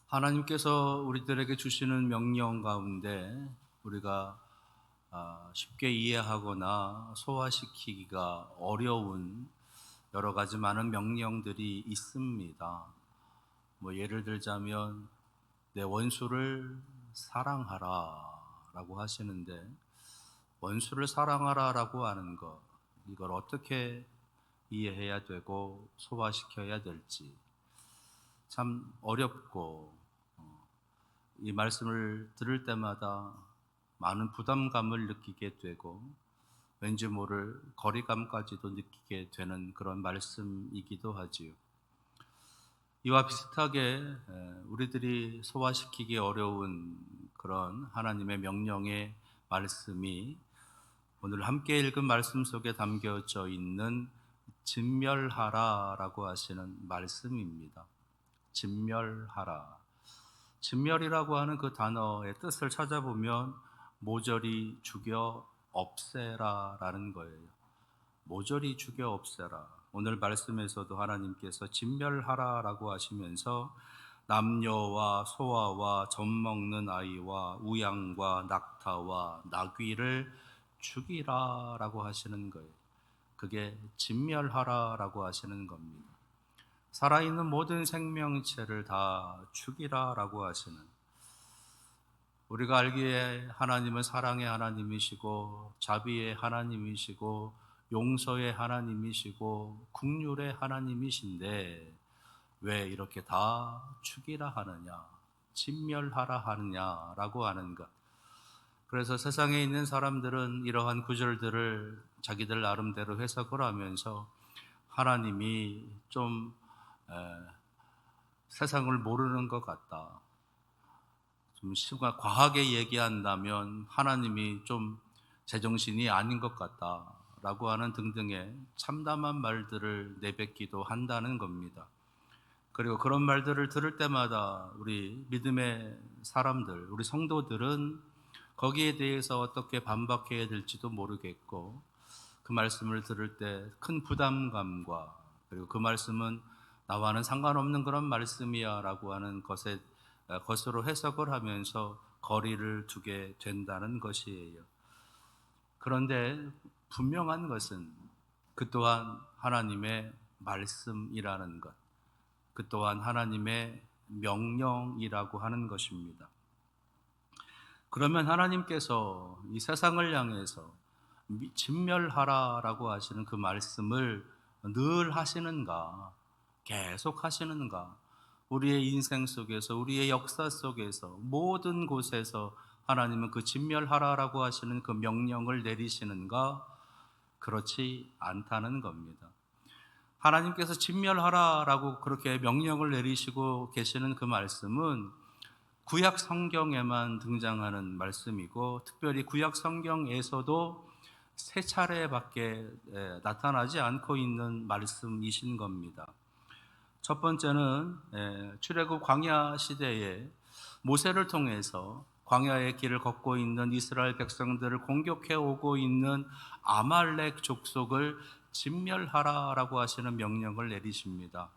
하나님께서 우리들에게 주시는 명령 가운데 우리가 쉽게 이해하거나 소화시키기가 어려운 여러 가지 많은 명령들이 있습니다. 예를 들자면 내 원수를 사랑하라 라고 하시는데, 원수를 사랑하라 라고 하는 것, 이걸 어떻게 이해해야 되고 소화시켜야 될지 참 어렵고, 이 말씀을 들을 때마다 많은 부담감을 느끼게 되고 왠지 모를 거리감까지도 느끼게 되는 그런 말씀이기도 하지요. 이와 비슷하게 우리들이 소화시키기 어려운 그런 하나님의 명령의 말씀이 오늘 함께 읽은 말씀 속에 담겨져 있는 진멸하라라고 하시는 말씀입니다. 진멸하라. 진멸이라고 하는 그 단어의 뜻을 찾아보면 모조리 죽여 없애라라는 거예요. 모조리 죽여 없애라. 오늘 말씀에서도 하나님께서 진멸하라라고 하시면서 남녀와 소아와 젖먹는 아이와 우양과 낙타와 나귀를 죽이라라고 하시는 거예요. 그게 진멸하라라고 하시는 겁니다. 살아있는 모든 생명체를 다 죽이라라고 하시는, 우리가 알기에 하나님은 사랑의 하나님이시고 자비의 하나님이시고 용서의 하나님이시고 긍휼의 하나님이신데 왜 이렇게 다 죽이라 하느냐, 진멸하라 하느냐라고 하는 것. 그래서 세상에 있는 사람들은 이러한 구절들을 자기들 나름대로 해석을 하면서 하나님이 좀 세상을 모르는 것 같다, 좀 과하게 얘기한다면 하나님이 좀 제정신이 아닌 것 같다라고 하는 등등의 참담한 말들을 내뱉기도 한다는 겁니다. 그리고 그런 말들을 들을 때마다 우리 믿음의 사람들, 우리 성도들은 거기에 대해서 어떻게 반박해야 될지도 모르겠고, 그 말씀을 들을 때 큰 부담감과, 그리고 그 말씀은 나와는 상관없는 그런 말씀이야 라고 하는 것으로 해석을 하면서 거리를 두게 된다는 것이에요. 그런데 분명한 것은 그 또한 하나님의 말씀이라는 것, 그 또한 하나님의 명령이라고 하는 것입니다. 그러면 하나님께서 이 세상을 향해서 진멸하라라고 하시는 그 말씀을 늘 하시는가, 계속 하시는가, 우리의 인생 속에서, 우리의 역사 속에서, 모든 곳에서 하나님은 그 진멸하라라고 하시는 그 명령을 내리시는가? 그렇지 않다는 겁니다. 하나님께서 진멸하라라고 그렇게 명령을 내리시고 계시는 그 말씀은 구약 성경에만 등장하는 말씀이고, 특별히 구약 성경에서도 세 차례밖에 나타나지 않고 있는 말씀이신 겁니다. 첫 번째는 출애굽 광야 시대에 모세를 통해서 광야의 길을 걷고 있는 이스라엘 백성들을 공격해 오고 있는 아말렉 족속을 진멸하라라고 하시는 명령을 내리십니다.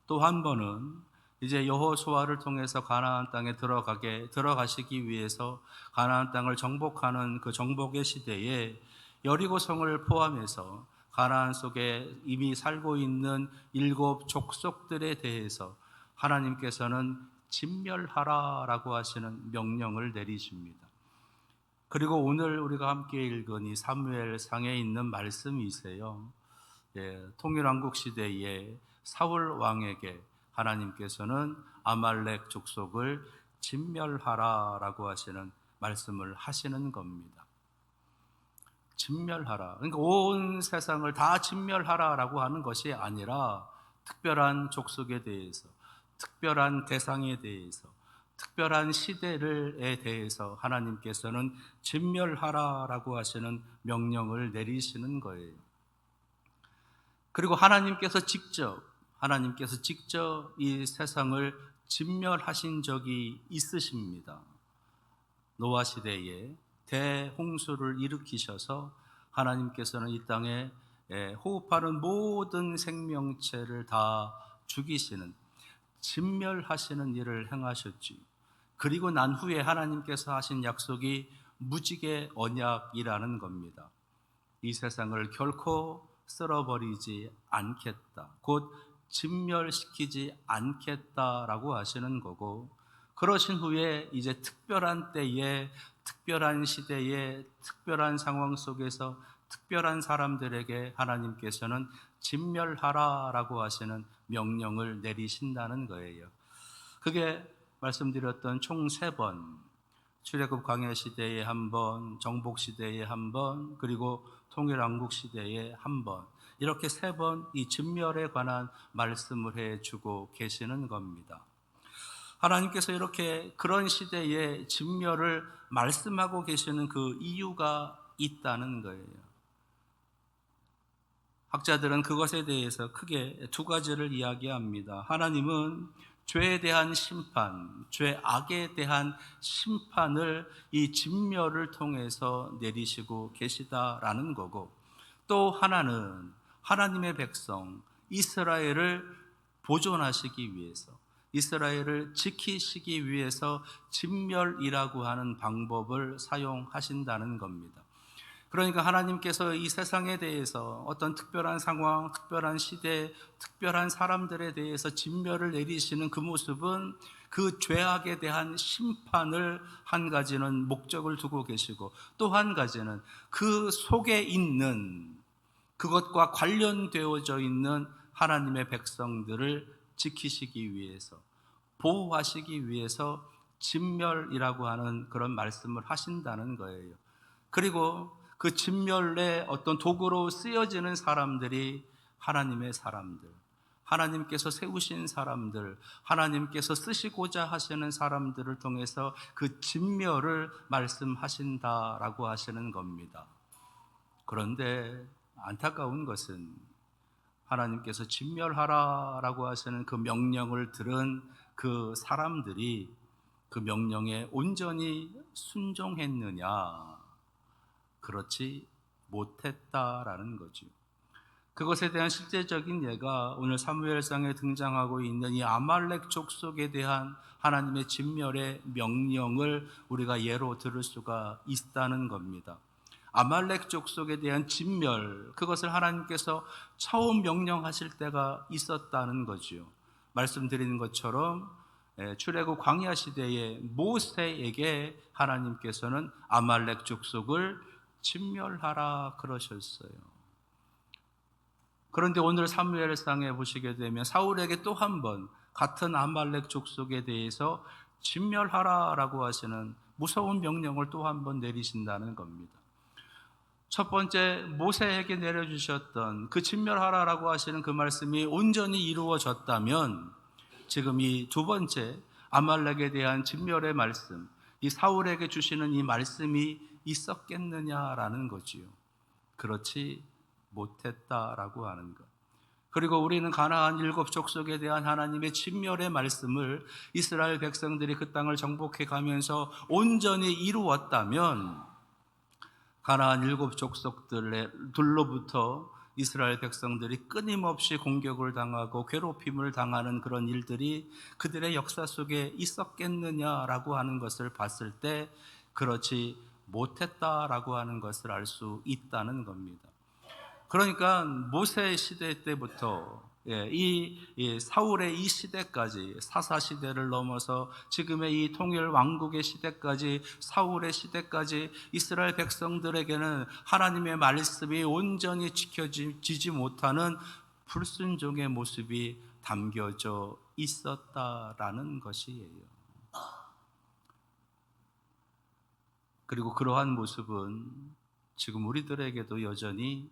또 한 번은 이제 여호수아를 통해서 가나안 땅에 들어가시기 위해서 가나안 땅을 정복하는 그 정복의 시대에 여리고성을 포함해서 가나안 속에 이미 살고 있는 7 족속들에 대해서 하나님께서는 진멸하라라고 하시는 명령을 내리십니다. 그리고 오늘 우리가 함께 읽은 이 사무엘상에 있는 말씀이세요. 통일왕국 시대에 사울 왕에게 하나님께서는 아말렉 족속을 진멸하라라고 하시는 말씀을 하시는 겁니다. 진멸하라. 그러니까 온 세상을 다 진멸하라라고 하는 것이 아니라 특별한 족속에 대해서, 특별한 대상에 대해서, 특별한 시대에 대해서 하나님께서는 진멸하라라고 하시는 명령을 내리시는 거예요. 그리고 하나님께서 직접 이 세상을 진멸하신 적이 있으십니다. 노아 시대에 대홍수를 일으키셔서 하나님께서는 이 땅에 호흡하는 모든 생명체를 다 죽이시는, 진멸하시는 일을 행하셨지. 그리고 난 후에 하나님께서 하신 약속이 무지개 언약이라는 겁니다. 이 세상을 결코 쓸어버리지 않겠다. 곧 진멸시키지 않겠다라고 하시는 거고, 그러신 후에 이제 특별한 때에, 특별한 시대에, 특별한 상황 속에서 특별한 사람들에게 하나님께서는 진멸하라라고 하시는 명령을 내리신다는 거예요. 그게 말씀드렸던 총 3번, 출애굽 광야 시대에 한 번, 정복 시대에 한 번, 그리고 통일왕국 시대에 한 번, 이렇게 3번 이 진멸에 관한 말씀을 해주고 계시는 겁니다. 하나님께서 이렇게 그런 시대에 진멸을 말씀하고 계시는 그 이유가 있다는 거예요. 학자들은 그것에 대해서 크게 2가지를 이야기합니다. 하나님은 죄에 대한 심판, 죄악에 대한 심판을 이 진멸을 통해서 내리시고 계시다라는 거고, 또 하나는 하나님의 백성 이스라엘을 보존하시기 위해서, 이스라엘을 지키시기 위해서 진멸이라고 하는 방법을 사용하신다는 겁니다. 그러니까 하나님께서 이 세상에 대해서 어떤 특별한 상황, 특별한 시대, 특별한 사람들에 대해서 진멸을 내리시는 그 모습은 그 죄악에 대한 심판을 한 가지는 목적을 두고 계시고, 또 한 가지는 그 속에 있는, 그것과 관련되어져 있는 하나님의 백성들을 지키시기 위해서, 보호하시기 위해서 진멸이라고 하는 그런 말씀을 하신다는 거예요. 그리고 그 진멸의 어떤 도구로 쓰여지는 사람들이 하나님의 사람들, 하나님께서 세우신 사람들, 하나님께서 쓰시고자 하시는 사람들을 통해서 그 진멸을 말씀하신다라고 하시는 겁니다. 그런데 안타까운 것은 하나님께서 진멸하라라고 하시는 그 명령을 들은 그 사람들이 그 명령에 온전히 순종했느냐? 그렇지 못했다라는 거죠. 그것에 대한 실제적인 예가 오늘 사무엘상에 등장하고 있는 이 아말렉 족속에 대한 하나님의 진멸의 명령을 우리가 예로 들을 수가 있다는 겁니다. 아말렉 족속에 대한 진멸, 그것을 하나님께서 처음 명령하실 때가 있었다는 거죠. 말씀드리는 것처럼 출애굽 광야 시대에 모세에게 하나님께서는 아말렉 족속을 진멸하라 그러셨어요. 그런데 오늘 사무엘상에 보시게 되면 사울에게 또 한 번 같은 아말렉 족속에 대해서 진멸하라라고 하시는 무서운 명령을 또 한 번 내리신다는 겁니다. 첫 번째 모세에게 내려주셨던 그 진멸하라라고 하시는 그 말씀이 온전히 이루어졌다면, 지금 이 2번째 아말렉에 대한 진멸의 말씀, 이 사울에게 주시는 이 말씀이 있었겠느냐라는 거지요. 그렇지 못했다라고 하는 것. 그리고 우리는 가나안 7 족속에 대한 하나님의 진멸의 말씀을 이스라엘 백성들이 그 땅을 정복해 가면서 온전히 이루었다면, 가나안 7 족속들로부터 이스라엘 백성들이 끊임없이 공격을 당하고 괴롭힘을 당하는 그런 일들이 그들의 역사 속에 있었겠느냐라고 하는 것을 봤을 때 그렇지 못했다라고 하는 것을 알 수 있다는 겁니다. 그러니까 모세 시대 때부터 이 사울의 이 시대까지, 사사 시대를 넘어서 지금의 이 통일 왕국의 시대까지, 사울의 시대까지 이스라엘 백성들에게는 하나님의 말씀이 온전히 지켜지지 못하는 불순종의 모습이 담겨져 있었다라는 것이에요. 그리고 그러한 모습은 지금 우리들에게도 여전히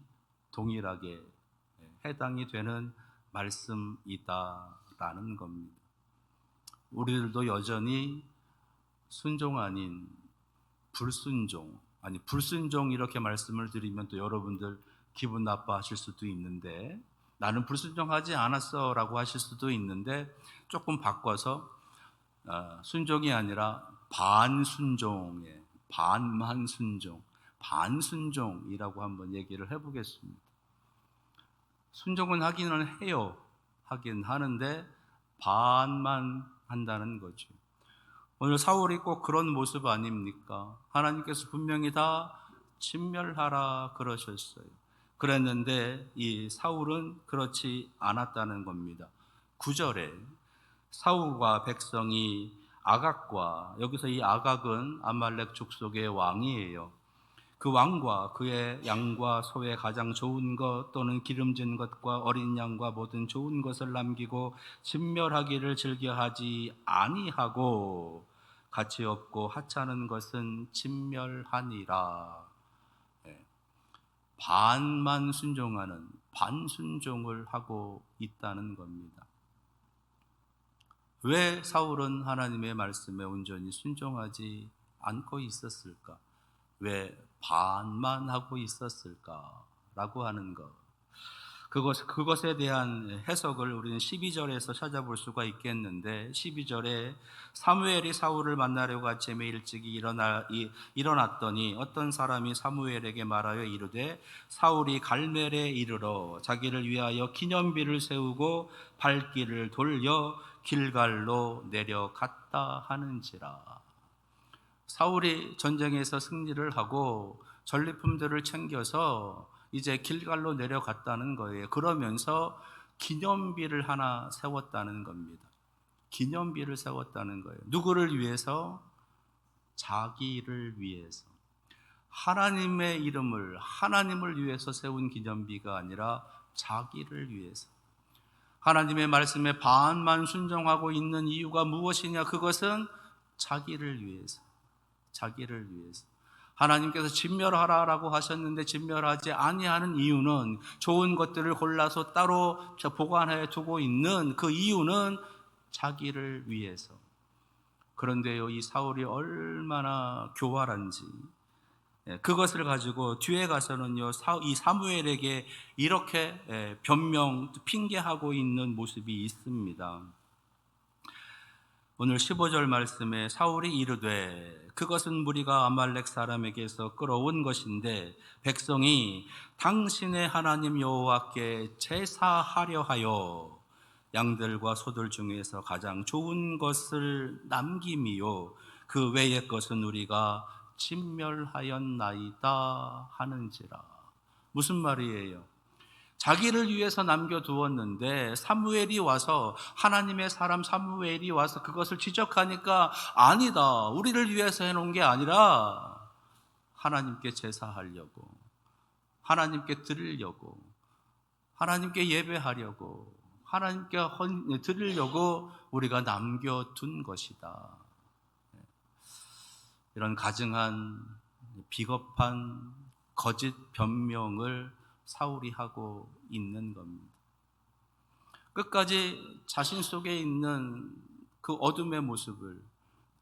동일하게 해당이 되는 말씀이다라는 겁니다. 우리들도 여전히 순종 아닌 불순종, 아니 불순종 이렇게 말씀을 드리면 또 여러분들 기분 나빠하실 수도 있는데, 나는 불순종하지 않았어 라고 하실 수도 있는데, 조금 바꿔서 순종이 아니라 반순종에, 반만 순종, 반순종이라고 한번 얘기를 해보겠습니다. 순종은 하기는 해요. 하긴 하는데 반만 한다는 거죠. 오늘 사울이 꼭 그런 모습 아닙니까? 하나님께서 분명히 다 진멸하라 그러셨어요. 그랬는데 이 사울은 그렇지 않았다는 겁니다. 9절에 사울과 백성이 아각과, 여기서 이 아각은 아말렉 족속의 왕이에요. 그 왕과 그의 양과 소의 가장 좋은 것 또는 기름진 것과 어린 양과 모든 좋은 것을 남기고 진멸하기를 즐겨하지 아니하고 가치 없고 하찮은 것은 진멸하니라. 예, 반만 순종하는 반순종을 하고 있다는 겁니다. 왜 사울은 하나님의 말씀에 온전히 순종하지 않고 있었을까? 왜 반만 하고 있었을까라고 하는 것. 그것에 대한 해석을 우리는 12절에서 찾아볼 수가 있겠는데, 12절에 사무엘이 사울을 만나려고 아침에 일찍이 일어났더니 어떤 사람이 사무엘에게 말하여 이르되 사울이 갈멜에 이르러 자기를 위하여 기념비를 세우고 발길을 돌려 길갈로 내려갔다 하는지라. 사울이 전쟁에서 승리를 하고 전리품들을 챙겨서 이제 길갈로 내려갔다는 거예요. 그러면서 기념비를 하나 세웠다는 겁니다. 기념비를 세웠다는 거예요. 누구를 위해서? 자기를 위해서. 하나님의 이름을, 하나님을 위해서 세운 기념비가 아니라 자기를 위해서. 하나님의 말씀에 반만 순종하고 있는 이유가 무엇이냐? 그것은 자기를 위해서. 자기를 위해서. 하나님께서 진멸하라라고 하셨는데 진멸하지 아니하는 이유는, 좋은 것들을 골라서 따로 보관해 두고 있는 그 이유는 자기를 위해서. 그런데요, 이 사울이 얼마나 교활한지, 그것을 가지고 뒤에 가서는요, 이 사무엘에게 이렇게 변명, 핑계하고 있는 모습이 있습니다. 오늘 15절 말씀에 사울이 이르되 그것은 무리가 아말렉 사람에게서 끌어온 것인데 백성이 당신의 하나님 여호와께 제사하려 하여 양들과 소들 중에서 가장 좋은 것을 남김이요 그 외의 것은 우리가 진멸하였나이다 하는지라. 무슨 말이에요? 자기를 위해서 남겨두었는데 사무엘이 와서, 하나님의 사람 사무엘이 와서 그것을 지적하니까 아니다, 우리를 위해서 해놓은 게 아니라 하나님께 제사하려고, 하나님께 드리려고, 하나님께 예배하려고, 하나님께 드리려고 우리가 남겨둔 것이다. 이런 가증한 비겁한 거짓 변명을 사울이 하고 있는 겁니다. 끝까지 자신 속에 있는 그 어둠의 모습을,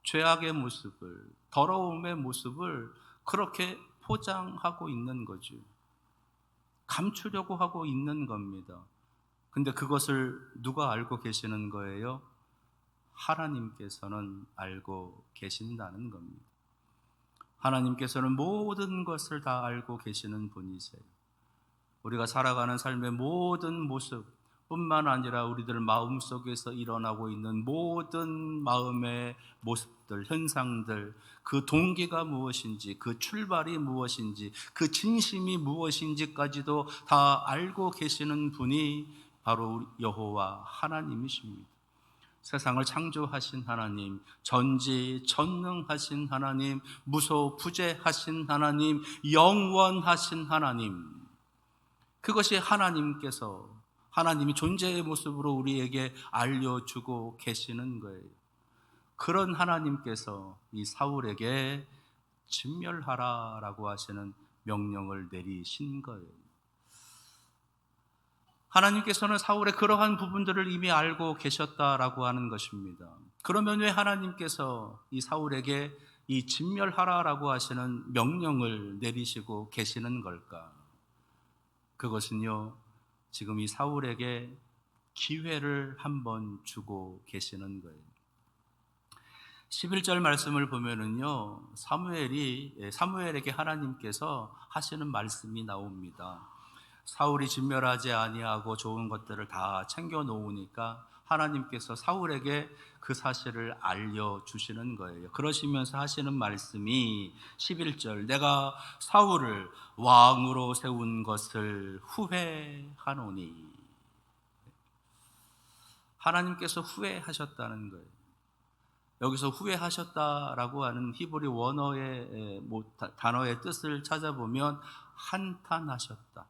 죄악의 모습을, 더러움의 모습을 그렇게 포장하고 있는 거죠. 감추려고 하고 있는 겁니다. 근데 그것을 누가 알고 계시는 거예요? 하나님께서는 알고 계신다는 겁니다. 하나님께서는 모든 것을 다 알고 계시는 분이세요. 우리가 살아가는 삶의 모든 모습 뿐만 아니라 우리들 마음속에서 일어나고 있는 모든 마음의 모습들, 현상들, 그 동기가 무엇인지, 그 출발이 무엇인지, 그 진심이 무엇인지까지도 다 알고 계시는 분이 바로 여호와 하나님이십니다. 세상을 창조하신 하나님, 전지전능하신 하나님, 무소부재하신 하나님, 영원하신 하나님, 그것이 하나님이 존재의 모습으로 우리에게 알려주고 계시는 거예요. 그런 하나님께서 이 사울에게 진멸하라라고 하시는 명령을 내리신 거예요. 하나님께서는 사울의 그러한 부분들을 이미 알고 계셨다라고 하는 것입니다. 그러면 왜 하나님께서 이 사울에게 이 진멸하라라고 하시는 명령을 내리시고 계시는 걸까? 그것은요, 지금 이 사울에게 기회를 한번 주고 계시는 거예요. 11절 말씀을 보면은요, 사무엘에게 하나님께서 하시는 말씀이 나옵니다. 사울이 진멸하지 아니하고 좋은 것들을 다 챙겨 놓으니까 하나님께서 사울에게 그 사실을 알려주시는 거예요. 그러시면서 하시는 말씀이 11절, 내가 사울을 왕으로 세운 것을 후회하노니. 하나님께서 후회하셨다는 거예요. 여기서 후회하셨다라고 하는 히브리 원어의 단어의 뜻을 찾아보면 한탄하셨다,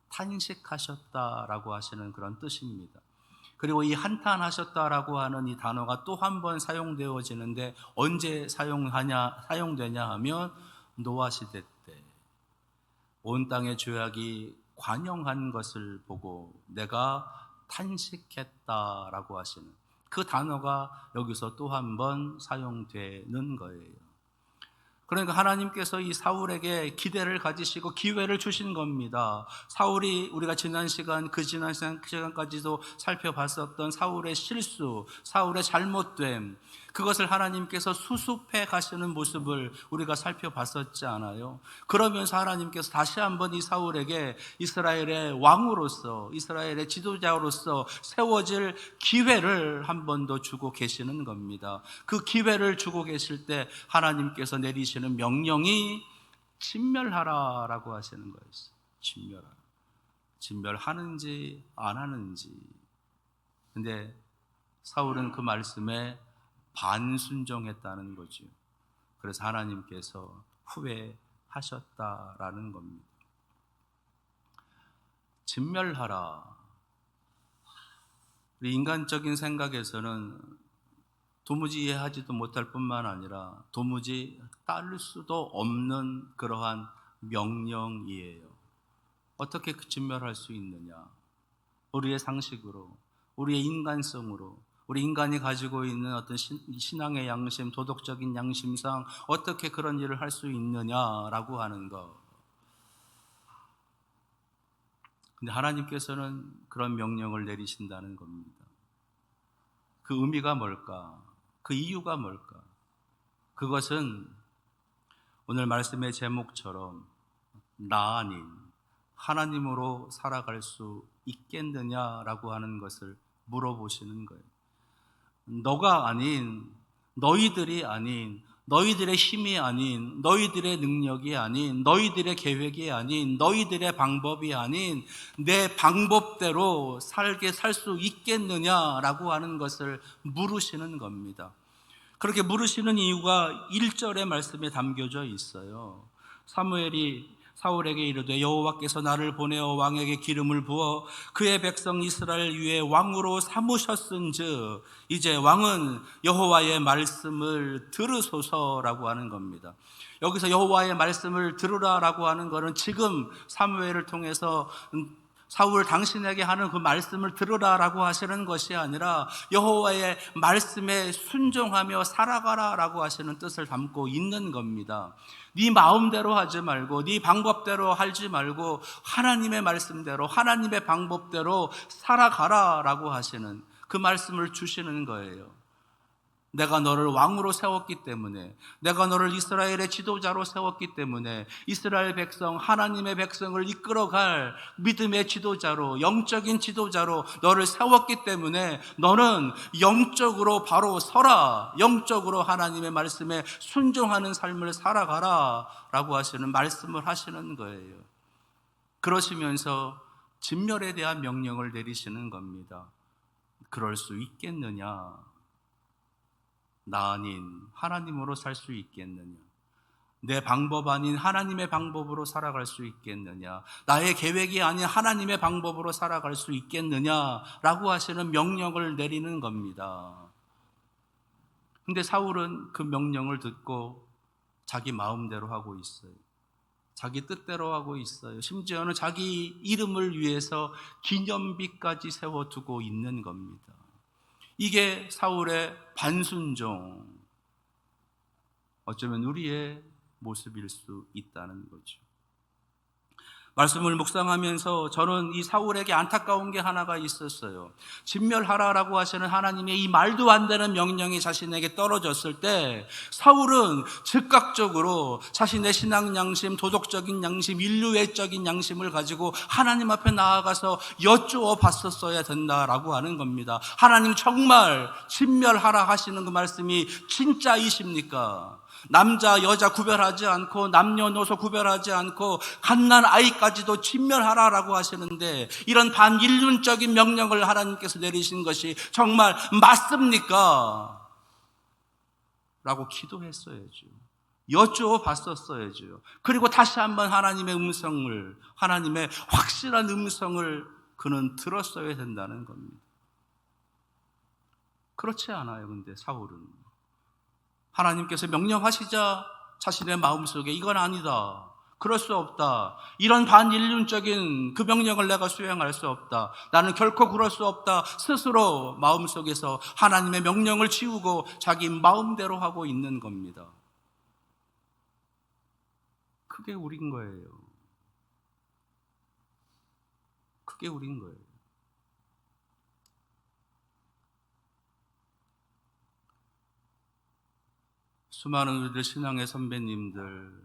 탄식하셨다라고 하시는 그런 뜻입니다. 그리고 이 한탄하셨다라고 하는 이 단어가 또 한 번 사용되어지는데 언제 사용되냐 하면 노아 시대 때 온 땅의 죄악이 관영한 것을 보고 내가 탄식했다라고 하시는 그 단어가 여기서 또 한 번 사용되는 거예요. 그러니까 하나님께서 이 사울에게 기대를 가지시고 기회를 주신 겁니다. 사울이 우리가 지난 시간까지도 살펴봤었던 사울의 실수, 사울의 잘못됨, 그것을 하나님께서 수습해 가시는 모습을 우리가 살펴봤었지 않아요? 그러면서 하나님께서 다시 한번 이 사울에게 이스라엘의 왕으로서, 이스라엘의 지도자로서 세워질 기회를 한 번 더 주고 계시는 겁니다. 그 기회를 주고 계실 때 하나님께서 내리시는 명령이 진멸하라라고 하시는 거였어요. 진멸하라. 진멸하는지 안 하는지. 근데 사울은 그 말씀에 반순종했다는 거죠. 그래서 하나님께서 후회하셨다라는 겁니다. 진멸하라. 우리 인간적인 생각에서는 도무지 이해하지도 못할 뿐만 아니라 도무지 따를 수도 없는 그러한 명령이에요. 어떻게 진멸할 수 있느냐? 우리의 상식으로, 우리의 인간성으로, 우리 인간이 가지고 있는 어떤 신앙의 양심, 도덕적인 양심상 어떻게 그런 일을 할 수 있느냐라고 하는 것. 근데 하나님께서는 그런 명령을 내리신다는 겁니다. 그 의미가 뭘까? 그 이유가 뭘까? 그것은 오늘 말씀의 제목처럼 나 아닌 하나님으로 살아갈 수 있겠느냐라고 하는 것을 물어보시는 거예요. 너가 아닌, 너희들이 아닌, 너희들의 힘이 아닌, 너희들의 능력이 아닌, 너희들의 계획이 아닌, 너희들의 방법이 아닌 내 방법대로 살 수 있겠느냐라고 하는 것을 물으시는 겁니다. 그렇게 물으시는 이유가 1절의 말씀에 담겨져 있어요. 사무엘이 사울에게 이르되 여호와께서 나를 보내어 왕에게 기름을 부어 그의 백성 이스라엘 위에 왕으로 삼으셨은즉 이제 왕은 여호와의 말씀을 들으소서라고 하는 겁니다. 여기서 여호와의 말씀을 들으라라고 하는 것은 지금 사무엘을 통해서 사울 당신에게 하는 그 말씀을 들으라라고 하시는 것이 아니라 여호와의 말씀에 순종하며 살아가라라고 하시는 뜻을 담고 있는 겁니다. 네 마음대로 하지 말고 네 방법대로 하지 말고 하나님의 말씀대로 하나님의 방법대로 살아가라라고 하시는 그 말씀을 주시는 거예요. 내가 너를 왕으로 세웠기 때문에, 내가 너를 이스라엘의 지도자로 세웠기 때문에 이스라엘 백성, 하나님의 백성을 이끌어갈 믿음의 지도자로, 영적인 지도자로 너를 세웠기 때문에 너는 영적으로 바로 서라, 영적으로 하나님의 말씀에 순종하는 삶을 살아가라 라고 하시는 말씀을 하시는 거예요. 그러시면서 진멸에 대한 명령을 내리시는 겁니다. 그럴 수 있겠느냐? 나 아닌 하나님으로 살 수 있겠느냐? 내 방법 아닌 하나님의 방법으로 살아갈 수 있겠느냐? 나의 계획이 아닌 하나님의 방법으로 살아갈 수 있겠느냐라고 하시는 명령을 내리는 겁니다. 근데 사울은 그 명령을 듣고 자기 마음대로 하고 있어요. 자기 뜻대로 하고 있어요. 심지어는 자기 이름을 위해서 기념비까지 세워두고 있는 겁니다. 이게 사울의 반순종, 어쩌면 우리의 모습일 수 있다는 거죠. 말씀을 묵상하면서 저는 이 사울에게 안타까운 게 하나가 있었어요. 진멸하라라고 하시는 하나님의 이 말도 안 되는 명령이 자신에게 떨어졌을 때 사울은 즉각적으로 자신의 신앙 양심, 도덕적인 양심, 인류애적인 양심을 가지고 하나님 앞에 나아가서 여쭈어 봤었어야 된다라고 하는 겁니다. 하나님 정말 진멸하라 하시는 그 말씀이 진짜이십니까? 남자, 여자 구별하지 않고 남녀노소 구별하지 않고 갓난 아이까지도 진멸하라라고 하시는데 이런 반인륜적인 명령을 하나님께서 내리신 것이 정말 맞습니까? 라고 기도했어야죠. 여쭈어 봤었어야죠. 그리고 다시 한번 하나님의 음성을, 하나님의 확실한 음성을 그는 들었어야 된다는 겁니다. 그렇지 않아요. 근데 사울은 하나님께서 명령하시자 자신의 마음속에 이건 아니다, 그럴 수 없다, 이런 반인륜적인 그 명령을 내가 수행할 수 없다, 나는 결코 그럴 수 없다, 스스로 마음속에서 하나님의 명령을 지우고 자기 마음대로 하고 있는 겁니다. 그게 우린 거예요. 그게 우린 거예요. 수많은 우리들 신앙의 선배님들,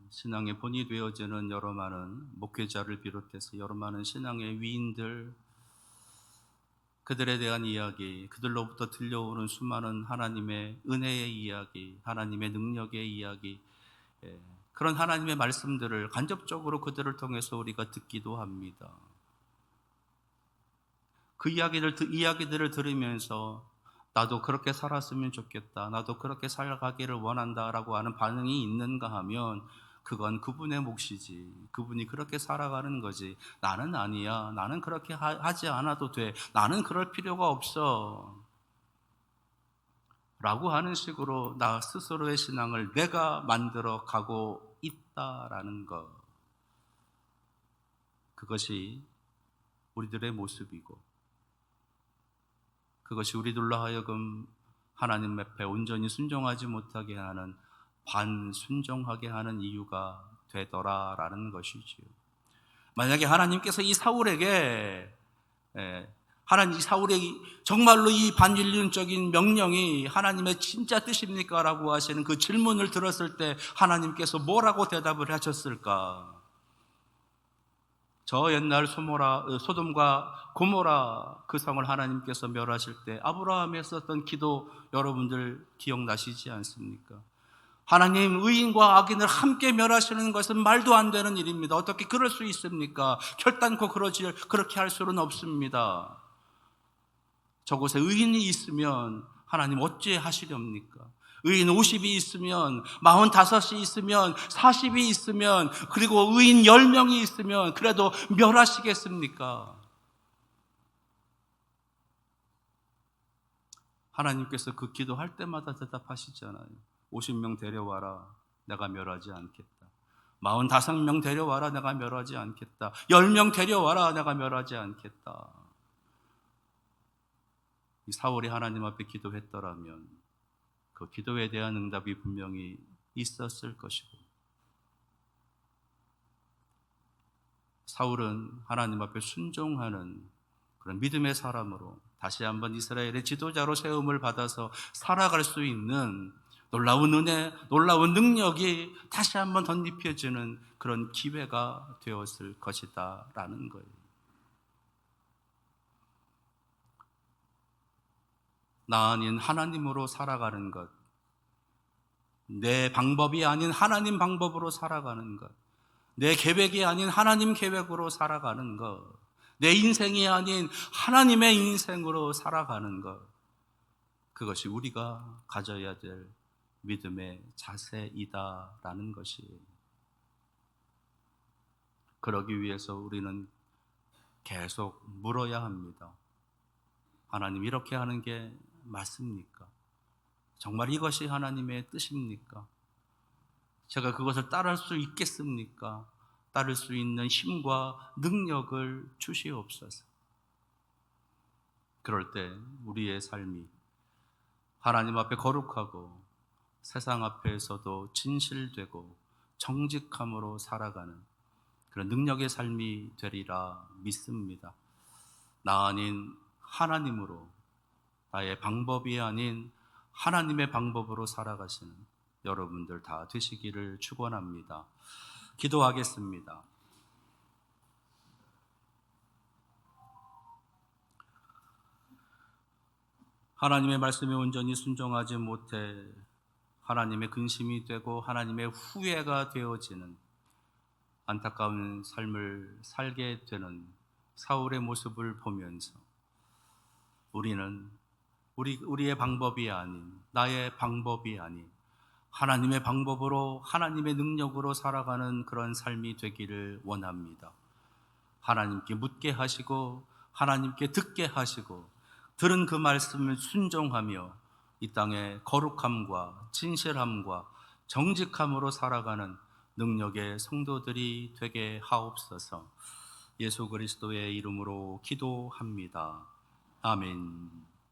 신앙의 본이 되어지는 여러 많은 목회자를 비롯해서 여러 많은 신앙의 위인들, 그들에 대한 이야기, 그들로부터 들려오는 수많은 하나님의 은혜의 이야기, 하나님의 능력의 이야기, 그런 하나님의 말씀들을 간접적으로 그들을 통해서 우리가 듣기도 합니다. 그 이야기들을 들으면서 나도 그렇게 살았으면 좋겠다, 나도 그렇게 살아가기를 원한다라고 하는 반응이 있는가 하면 그건 그분의 몫이지, 그분이 그렇게 살아가는 거지, 나는 아니야, 나는 그렇게 하지 않아도 돼, 나는 그럴 필요가 없어 라고 하는 식으로 나 스스로의 신앙을 내가 만들어 가고 있다라는 것, 그것이 우리들의 모습이고 그것이 우리들로 하여금 하나님 앞에 온전히 순종하지 못하게 하는, 반순종하게 하는 이유가 되더라라는 것이지요. 만약에 하나님께서 이 사울에게 사울의 정말로 이 반인륜적인 명령이 하나님의 진짜 뜻입니까? 라고 하시는 그 질문을 들었을 때 하나님께서 뭐라고 대답을 하셨을까? 저 옛날 소돔과 고모라 그 성을 하나님께서 멸하실 때 아브라함이 했었던 기도 여러분들 기억나시지 않습니까? 하나님, 의인과 악인을 함께 멸하시는 것은 말도 안 되는 일입니다. 어떻게 그럴 수 있습니까? 결단코 그렇게 할 수는 없습니다. 저곳에 의인이 있으면 하나님 어찌 하시렵니까? 의인 50이 있으면, 45이 있으면, 40이 있으면, 그리고 의인 10명이 있으면 그래도 멸하시겠습니까? 하나님께서 그 기도할 때마다 대답하시잖아요. 50명 데려와라, 내가 멸하지 않겠다. 45명 데려와라, 내가 멸하지 않겠다. 10명 데려와라, 내가 멸하지 않겠다. 이 사울이 하나님 앞에 기도했더라면 그 기도에 대한 응답이 분명히 있었을 것이고, 사울은 하나님 앞에 순종하는 그런 믿음의 사람으로 다시 한번 이스라엘의 지도자로 세움을 받아서 살아갈 수 있는 놀라운 은혜, 놀라운 능력이 다시 한번 덧입혀지는 그런 기회가 되었을 것이다 라는 거예요. 나 아닌 하나님으로 살아가는 것, 내 방법이 아닌 하나님 방법으로 살아가는 것, 내 계획이 아닌 하나님 계획으로 살아가는 것, 내 인생이 아닌 하나님의 인생으로 살아가는 것, 그것이 우리가 가져야 될 믿음의 자세이다라는 것이에요. 그러기 위해서 우리는 계속 물어야 합니다. 하나님, 이렇게 하는 게 맞습니까? 정말 이것이 하나님의 뜻입니까? 제가 그것을 따를 수 있겠습니까? 따를 수 있는 힘과 능력을 주시옵소서. 그럴 때 우리의 삶이 하나님 앞에 거룩하고 세상 앞에서도 진실되고 정직함으로 살아가는 그런 능력의 삶이 되리라 믿습니다. 나 아닌 하나님으로, 나의 방법이 아닌 하나님의 방법으로 살아가시는 여러분들 다 되시기를 축원합니다. 기도하겠습니다. 하나님의 말씀에 온전히 순종하지 못해 하나님의 근심이 되고 하나님의 후회가 되어지는 안타까운 삶을 살게 되는 사울의 모습을 보면서 우리는 우리의 방법이 아닌, 나의 방법이 아닌 하나님의 방법으로, 하나님의 능력으로 살아가는 그런 삶이 되기를 원합니다. 하나님께 묻게 하시고 하나님께 듣게 하시고 들은 그 말씀을 순종하며 이 땅에 거룩함과 진실함과 정직함으로 살아가는 능력의 성도들이 되게 하옵소서. 예수 그리스도의 이름으로 기도합니다. 아멘.